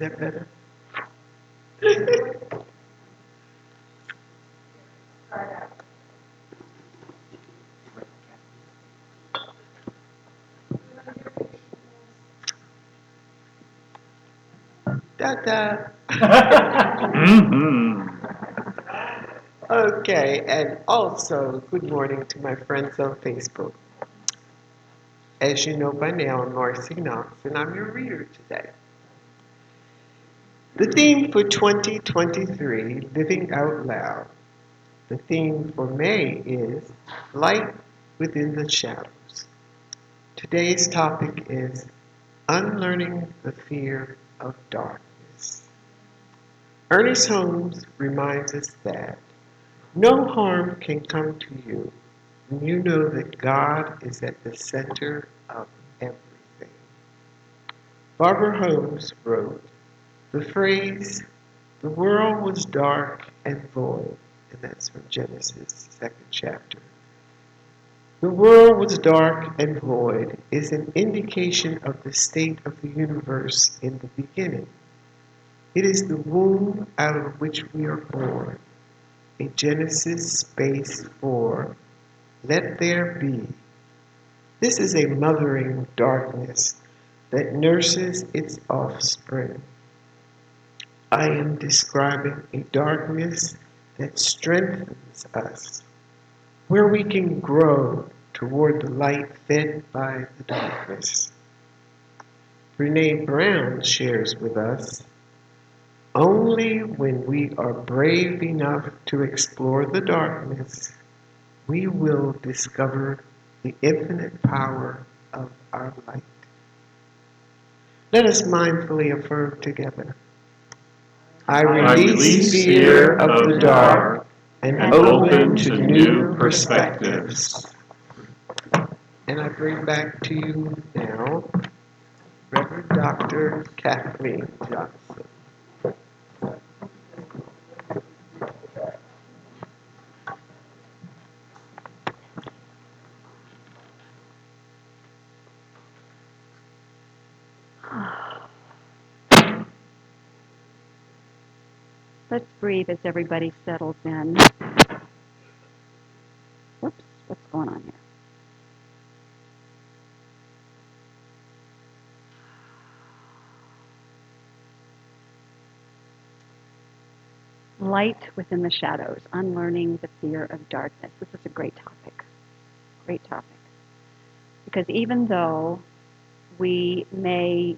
that better? Da-da. Okay, and also good morning to my friends on Facebook. As you know by now, I'm Marcy Knox, and I'm your reader today. The theme for 2023, Living Out Loud. The theme for May is Light Within the Shadows. Today's topic is Unlearning the Fear of Darkness. Ernest Holmes reminds us that no harm can come to you when you know that God is at the center of everything. Barbara Holmes wrote, the phrase, the world was dark and void, and that's from Genesis, 2nd chapter. The world was dark and void is an indication of the state of the universe in the beginning. It is the womb out of which we are born, a Genesis space for let there be. This is a mothering darkness that nurses its offspring. I am describing a darkness that strengthens us, where we can grow toward the light fed by the darkness. Brene Brown shares with us, only when we are brave enough to explore the darkness, we will discover the infinite power of our light. Let us mindfully affirm together. I release fear of the dark and open to new perspectives. And I bring back to you now Reverend Dr. Kathleen Johnson. Let's breathe as everybody settles in. Whoops, what's going on here? Light within the shadows, unlearning the fear of darkness. This is a great topic. Great topic. Because even though we may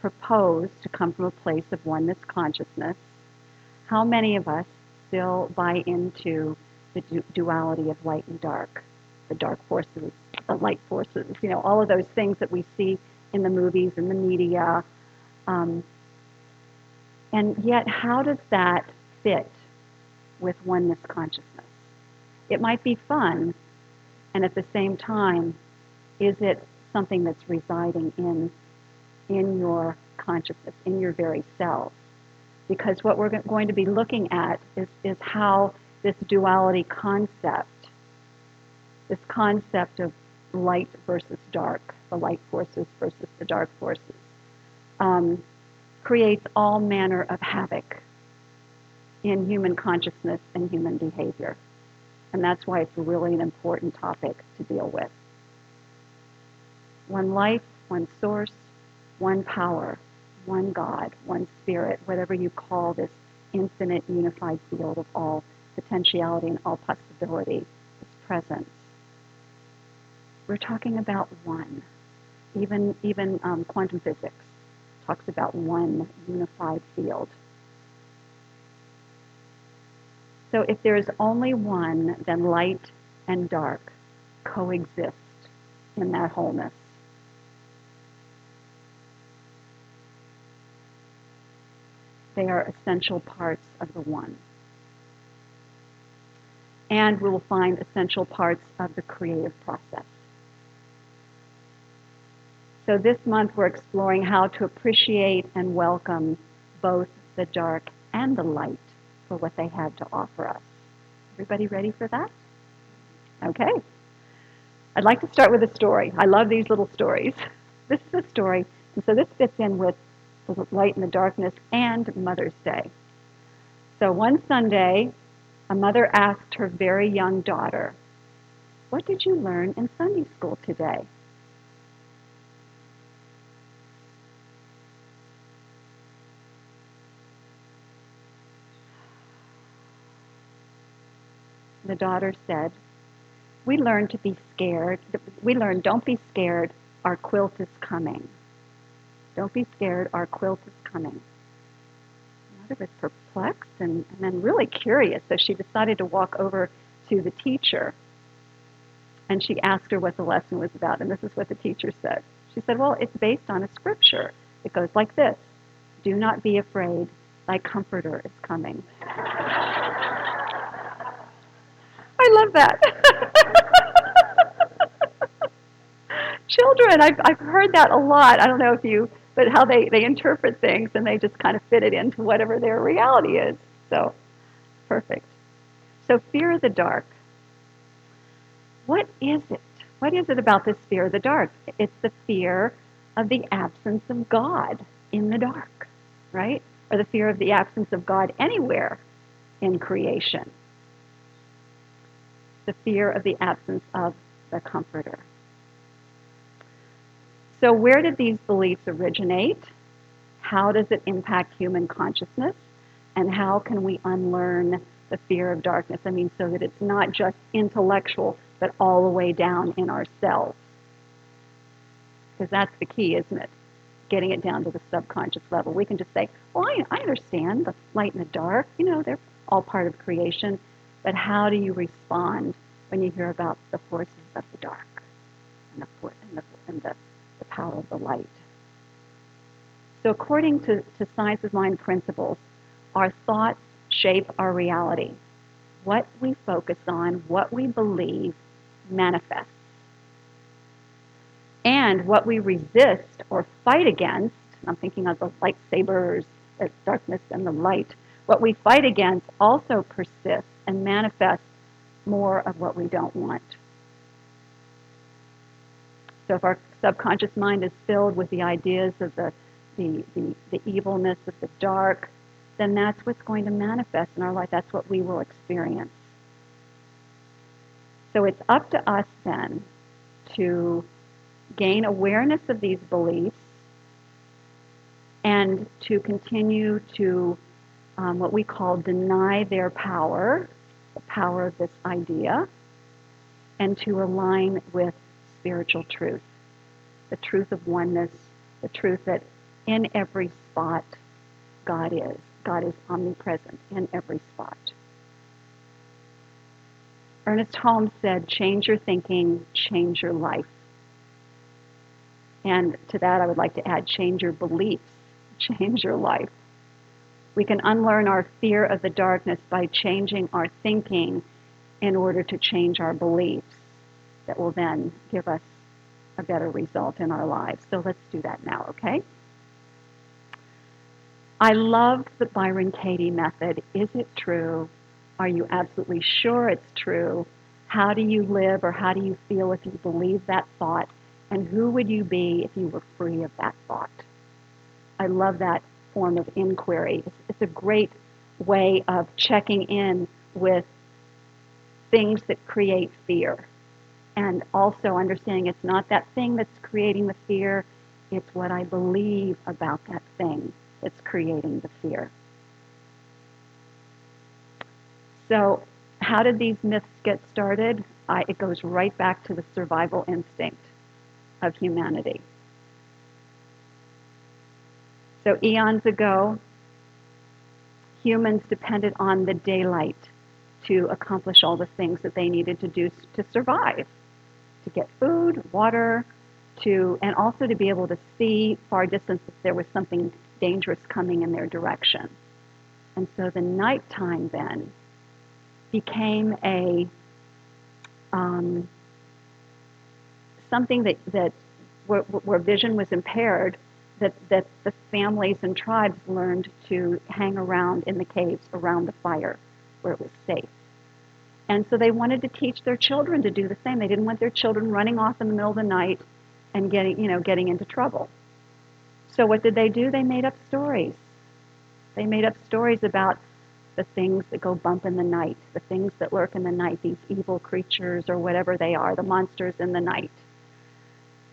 propose to come from a place of oneness consciousness, how many of us still buy into the duality of light and dark, the dark forces, the light forces, all of those things that we see in the movies and the media. And yet, how does that fit with oneness consciousness? It might be fun, and at the same time, is it something that's residing in your consciousness, in your very self? Because what we're going to be looking at is how this duality concept, this concept of light versus dark, the light forces versus the dark forces, creates all manner of havoc in human consciousness and human behavior. And that's why it's really an important topic to deal with. One life, one source, one power, one God, one spirit, whatever you call this infinite unified field of all potentiality and all possibility, its presence. We're talking about one. Even quantum physics talks about one unified field. So if there is only one, then light and dark coexist in that wholeness. They are essential parts of the one. And we will find essential parts of the creative process. So this month we're exploring how to appreciate and welcome both the dark and the light for what they have to offer us. Everybody ready for that? Okay. I'd like to start with a story. I love these little stories. This is a story, and so this fits in with the light and the darkness, and Mother's Day. So one Sunday, a mother asked her very young daughter, "What did you learn in Sunday school today?" The daughter said, "We learned to be scared. We learned, don't be scared, our quilt is coming. Don't be scared, our quilt is coming." The mother was perplexed and then really curious, so she decided to walk over to the teacher. And she asked her what the lesson was about, and this is what the teacher said. She said, "Well, it's based on a scripture. It goes like this: Do not be afraid, thy comforter is coming." I love that. Children, I've heard that a lot. I don't know if you, but how they interpret things and they just kind of fit it into whatever their reality is. So, perfect. So, fear of the dark. What is it? What is it about this fear of the dark? It's the fear of the absence of God in the dark, right? Or the fear of the absence of God anywhere in creation. The fear of the absence of the Comforter. So where did these beliefs originate? How does it impact human consciousness? And how can we unlearn the fear of darkness? I mean, so that it's not just intellectual, but all the way down in our cells. Because that's the key, isn't it? Getting it down to the subconscious level. We can just say, well, I understand the light and the dark. You know, they're all part of creation. But how do you respond when you hear about the forces of the dark and the power of the light? So according to Science of Mind principles, our thoughts shape our reality. What we focus on, what we believe, manifests. And what we resist or fight against, I'm thinking of the lightsabers, the darkness and the light, what we fight against also persists and manifests more of what we don't want. So if our subconscious mind is filled with the ideas of the evilness of the dark, then that's what's going to manifest in our life. That's what we will experience. So it's up to us then to gain awareness of these beliefs and to continue to what we call deny their power, the power of this idea, and to align with spiritual truth, the truth of oneness, the truth that in every spot God is. God is omnipresent in every spot. Ernest Holmes said, "Change your thinking, change your life." And to that I would like to add, change your beliefs, change your life. We can unlearn our fear of the darkness by changing our thinking in order to change our beliefs that will then give us a better result in our lives. So let's do that now, okay? I love the Byron Katie method. Is it true? Are you absolutely sure it's true? How do you live or how do you feel if you believe that thought? And who would you be if you were free of that thought? I love that form of inquiry. It's a great way of checking in with things that create fear. And also understanding it's not that thing that's creating the fear, it's what I believe about that thing that's creating the fear. So how did these myths get started? It goes right back to the survival instinct of humanity. So eons ago, humans depended on the daylight to accomplish all the things that they needed to do to survive, to get food, water, and also to be able to see far distance if there was something dangerous coming in their direction. And so the nighttime then became a something that where vision was impaired, that the families and tribes learned to hang around in the caves around the fire where it was safe. And so they wanted to teach their children to do the same. They didn't want their children running off in the middle of the night and getting into trouble. So what did they do? They made up stories. They made up stories about the things that go bump in the night, the things that lurk in the night, these evil creatures or whatever they are, the monsters in the night.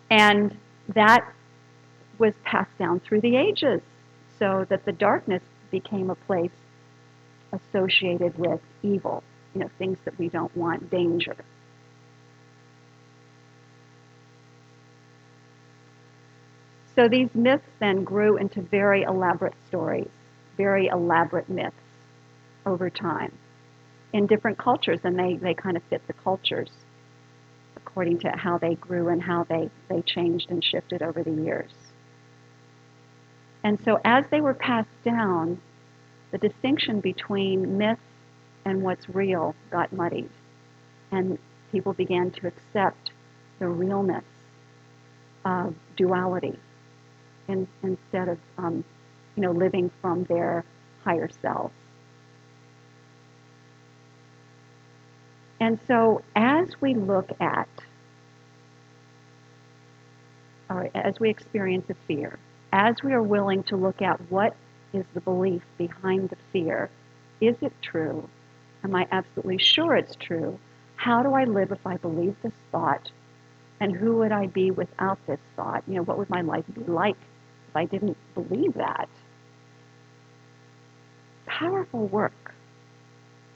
And that was passed down through the ages, so that the darkness became a place associated with evil, things that we don't want, danger. So these myths then grew into very elaborate stories, very elaborate myths over time in different cultures, and they kind of fit the cultures according to how they grew and how they changed and shifted over the years. And so as they were passed down, the distinction between myth and what's real got muddied, and people began to accept the realness of duality instead of living from their higher selves. And so as we look at, or as we experience a fear, as we are willing to look at what is the belief behind the fear, is it true? Am I absolutely sure it's true? How do I live if I believe this thought? And who would I be without this thought? What would my life be like if I didn't believe that? Powerful work.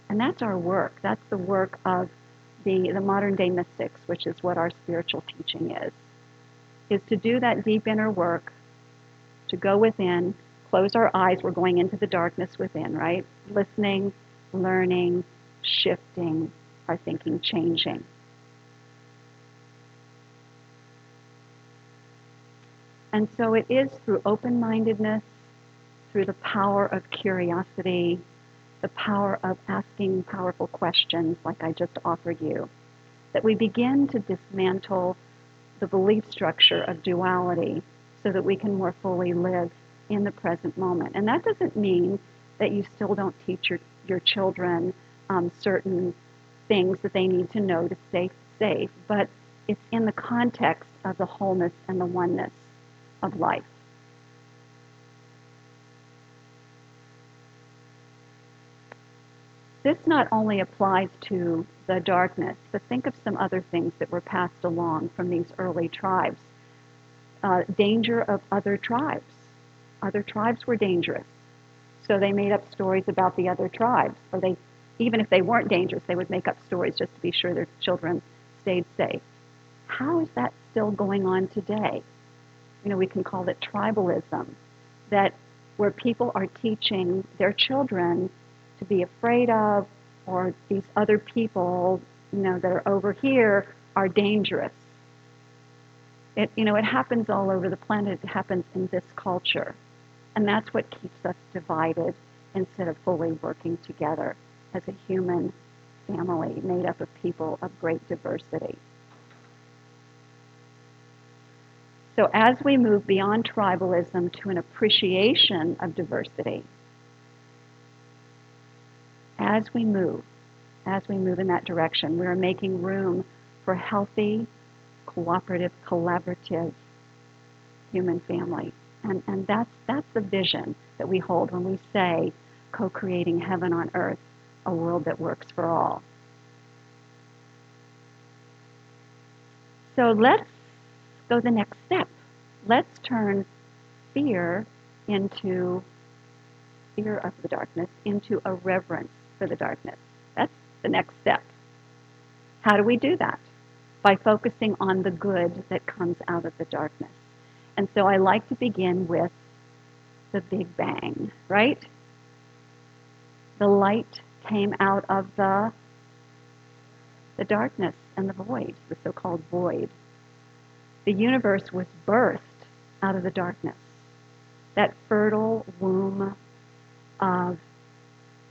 And that's our work. That's the work of the modern day mystics, which is what our spiritual teaching is to do that deep inner work, to go within, close our eyes, we're going into the darkness within, right? Listening, learning, shifting, our thinking changing. And so it is through open-mindedness, through the power of curiosity, the power of asking powerful questions like I just offered you, that we begin to dismantle the belief structure of duality so that we can more fully live in the present moment. And that doesn't mean that you still don't teach your children certain things that they need to know to stay safe, but it's in the context of the wholeness and the oneness of life. This not only applies to the darkness, but think of some other things that were passed along from these early tribes. Danger of other tribes. Other tribes were dangerous. So they made up stories about the other tribes. Or even if they weren't dangerous, they would make up stories just to be sure their children stayed safe. How is that still going on today? We can call it tribalism, that where people are teaching their children to be afraid of, or these other people, that are over here are dangerous. It happens all over the planet. It happens in this culture. And that's what keeps us divided instead of fully working together as a human family made up of people of great diversity. So as we move beyond tribalism to an appreciation of diversity, as we move in that direction, we are making room for healthy, cooperative, collaborative human family. And that's the vision that we hold when we say co-creating heaven on earth, a world that works for all. So let's go the next step. Let's turn fear of the darkness into a reverence for the darkness. That's the next step. How do we do that? By focusing on the good that comes out of the darkness. And so I like to begin with the Big Bang, right? The light came out of the darkness and the void, the so-called void. The universe was birthed out of the darkness, that fertile womb of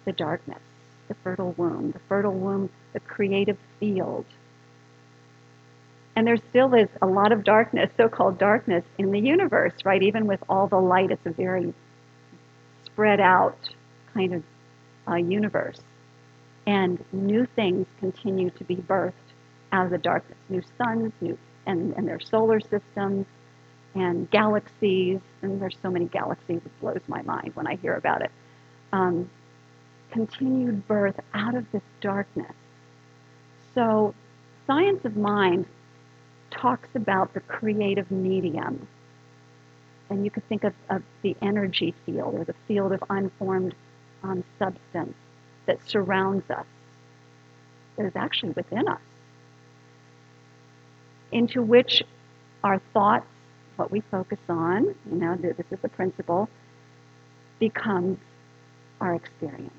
the darkness, the fertile womb, the creative field. And there still is a lot of darkness, so-called darkness, in the universe, right? Even with all the light, it's a very spread out kind of universe. And new things continue to be birthed out of the darkness. New suns, and their solar systems, and galaxies, and there's so many galaxies, it blows my mind when I hear about it. Continued birth out of this darkness. So science of mind talks about the creative medium. And you could think of the energy field or the field of unformed substance that surrounds us, that is actually within us, into which our thoughts, what we focus on, this is the principle, becomes our experience.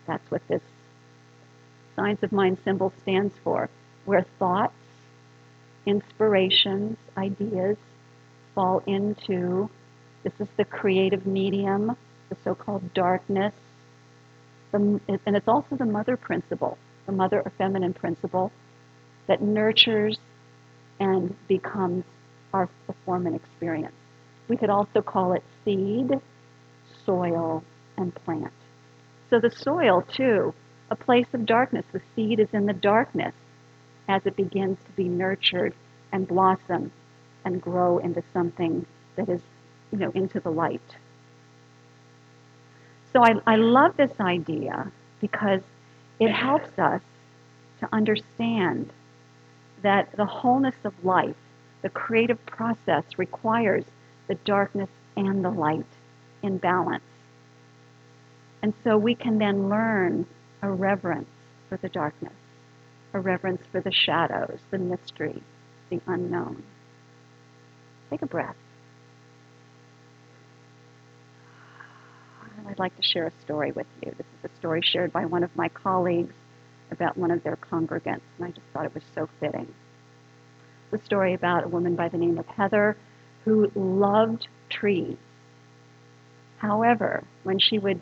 That's what this science of mind symbol stands for, where thoughts, inspirations, ideas fall into, this is the creative medium, the so-called darkness, and it's also the mother principle, the mother or feminine principle that nurtures and becomes our form and experience. We could also call it seed, soil, and plant. So the soil, too, a place of darkness. The seed is in the darkness as it begins to be nurtured and blossom and grow into something that is, into the light. So I love this idea because it helps us to understand that the wholeness of life, the creative process, requires the darkness and the light in balance. And so we can then learn a reverence for the darkness, a reverence for the shadows, the mystery, the unknown. Take a breath. I'd like to share a story with you. This is a story shared by one of my colleagues about one of their congregants, and I just thought it was so fitting. It's a story about a woman by the name of Heather who loved trees. However, when she would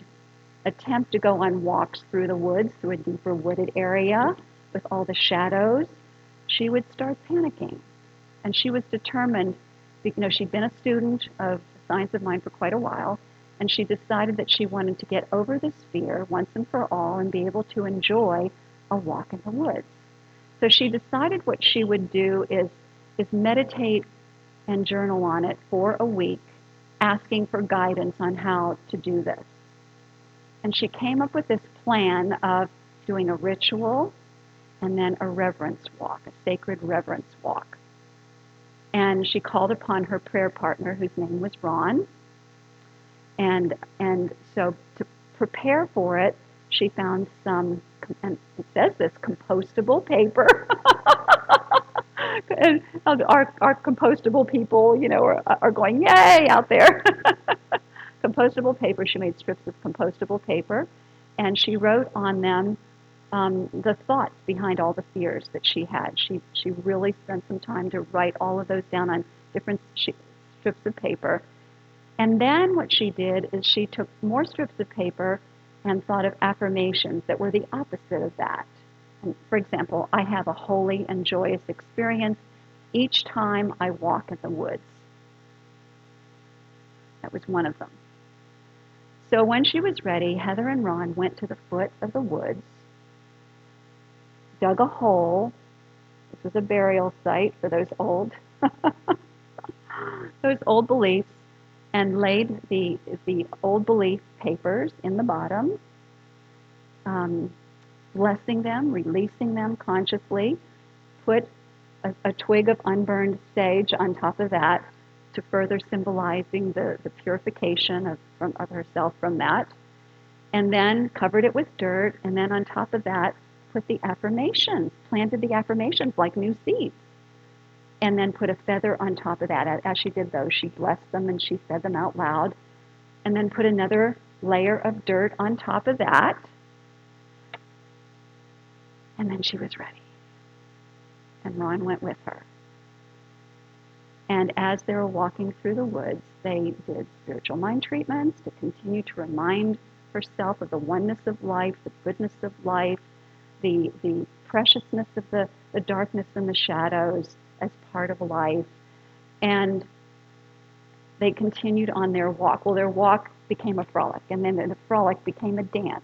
attempt to go on walks through the woods, through a deeper wooded area with all the shadows, she would start panicking. And she was determined, she'd been a student of science of mind for quite a while, and she decided that she wanted to get over this fear once and for all and be able to enjoy a walk in the woods. So she decided what she would do is meditate and journal on it for a week, asking for guidance on how to do this. And she came up with this plan of doing a ritual and then a reverence walk, a sacred reverence walk. And she called upon her prayer partner, whose name was Ron. And so to prepare for it, she found some, and it says this, compostable paper. And our compostable people, are going, yay, out there. Compostable paper. She made strips of compostable paper, and she wrote on them the thoughts behind all the fears that she had. She really spent some time to write all of those down on different strips of paper. And then what she did is she took more strips of paper and thought of affirmations that were the opposite of that. And for example, I have a holy and joyous experience each time I walk in the woods. That was one of them. So when she was ready, Heather and Ron went to the foot of the woods, dug a hole. This was a burial site for those old beliefs, and laid the old belief papers in the bottom, blessing them, releasing them consciously, put a twig of unburned sage on top of that to further symbolizing the purification of herself from that, and then covered it with dirt, and then on top of that put the affirmations, planted the affirmations like new seeds, and then put a feather on top of that. As she did those, she blessed them and she said them out loud, and then put another layer of dirt on top of that, and then she was ready. And Ron went with her. And as they were walking through the woods, they did spiritual mind treatments to continue to remind herself of the oneness of life, the goodness of life, the preciousness of the darkness and the shadows as part of life. And they continued on their walk. Well, their walk became a frolic, and then the frolic became a dance.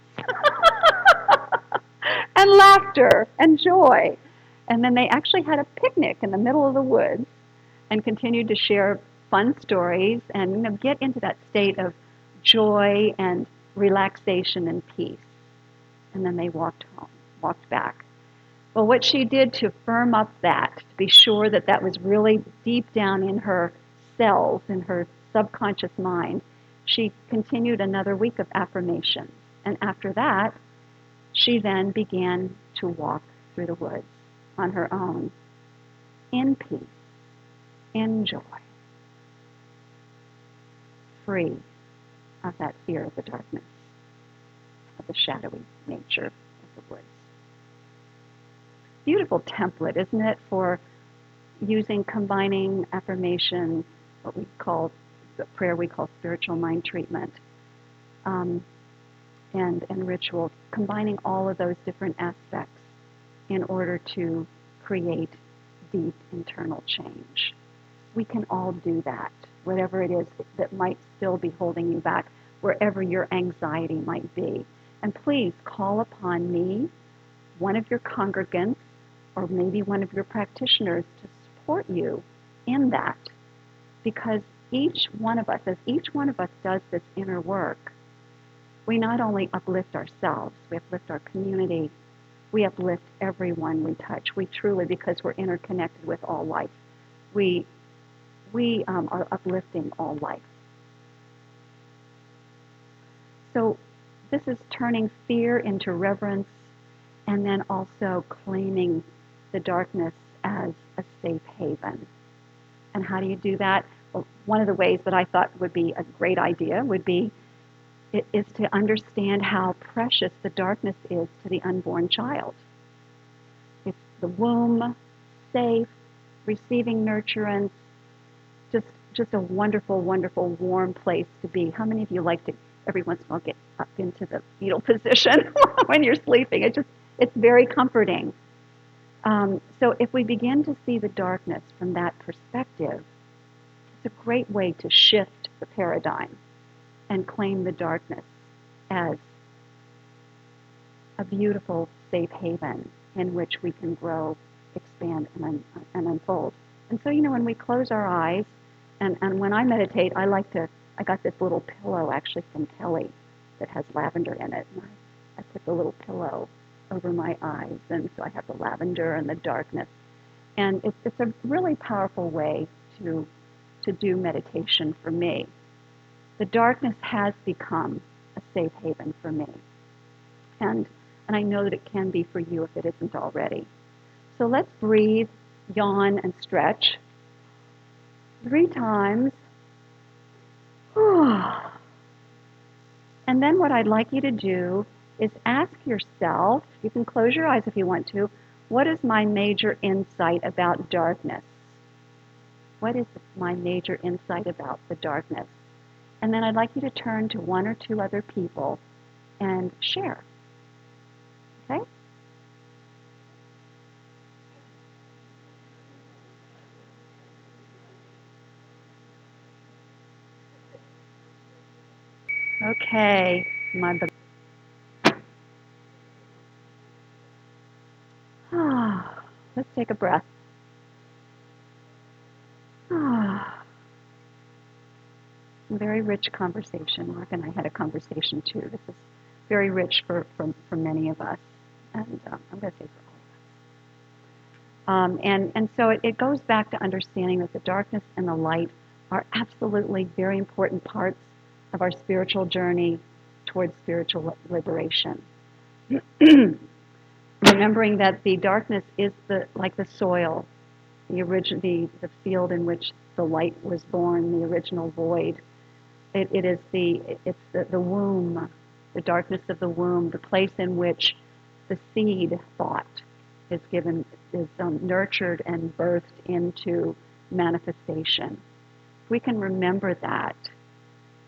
And laughter and joy. And then they actually had a picnic in the middle of the woods. and continued to share fun stories and get into that state of joy and relaxation and peace. And then they walked home, walked back. Well, what she did to firm up that, to be sure that that was really deep down in her cells, in her subconscious mind, she continued another week of affirmations. And after that, she then began to walk through the woods on her own, in peace, in joy, free of that fear of the darkness, of the shadowy nature of the woods. Beautiful template, isn't it, for combining affirmation, what we call, the prayer we call spiritual mind treatment, and ritual, combining all of those different aspects in order to create deep internal change. We can all do that, whatever it is that might still be holding you back, wherever your anxiety might be. And please call upon me, one of your congregants, or maybe one of your practitioners to support you in that. Because each one of us, as each one of us does this inner work, we not only uplift ourselves, we uplift our community, we uplift everyone we touch. We truly, because we're interconnected with all life, we are uplifting all life. So this is turning fear into reverence, and then also claiming the darkness as a safe haven. And how do you do that? Well, one of the ways that I thought would be a great idea is to understand how precious the darkness is to the unborn child. It's the womb, safe, receiving nurturance, just a wonderful, wonderful, warm place to be. How many of you like to every once in a while get up into the fetal position when you're sleeping? It's very comforting. So if we begin to see the darkness from that perspective, it's a great way to shift the paradigm and claim the darkness as a beautiful, safe haven in which we can grow, expand, and unfold. And so, when we close our eyes, and when I meditate, I got this little pillow actually from Kelly that has lavender in it. And I put the little pillow over my eyes, and so I have the lavender and the darkness. And it's a really powerful way to do meditation for me. The darkness has become a safe haven for me. And I know that it can be for you if it isn't already. So let's breathe, yawn, and stretch 3 times. And then what I'd like you to do is ask yourself, you can close your eyes if you want to, what is my major insight about darkness? What is my major insight about the darkness? And then I'd like you to turn to 1 or 2 other people and share. Okay? Okay, let's take a breath. Very rich conversation. Mark and I had a conversation too. This is very rich for many of us, and I'm going to say for all of us. And so it goes back to understanding that the darkness and the light are absolutely very important parts of our spiritual journey towards spiritual liberation. Remembering that the darkness is like the soil, the field in which the light was born, the original void. It's the womb, the darkness of the womb, the place in which the seed thought is nurtured and birthed into manifestation. If we can remember that,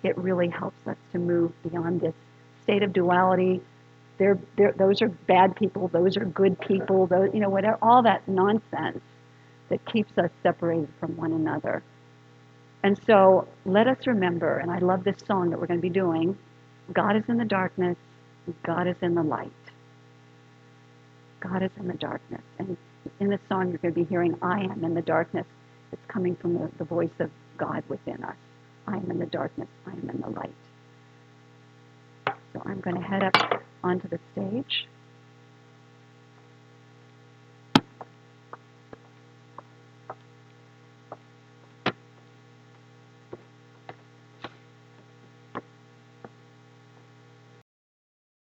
it really helps us to move beyond this state of duality. Those are bad people, those are good people, whatever, all that nonsense that keeps us separated from one another. And so let us remember, and I love this song that we're going to be doing, God is in the darkness, God is in the light. God is in the darkness. And in this song you're going to be hearing, I am in the darkness. It's coming from the voice of God within us. I am in the darkness. I am in the light. So I'm going to head up onto the stage.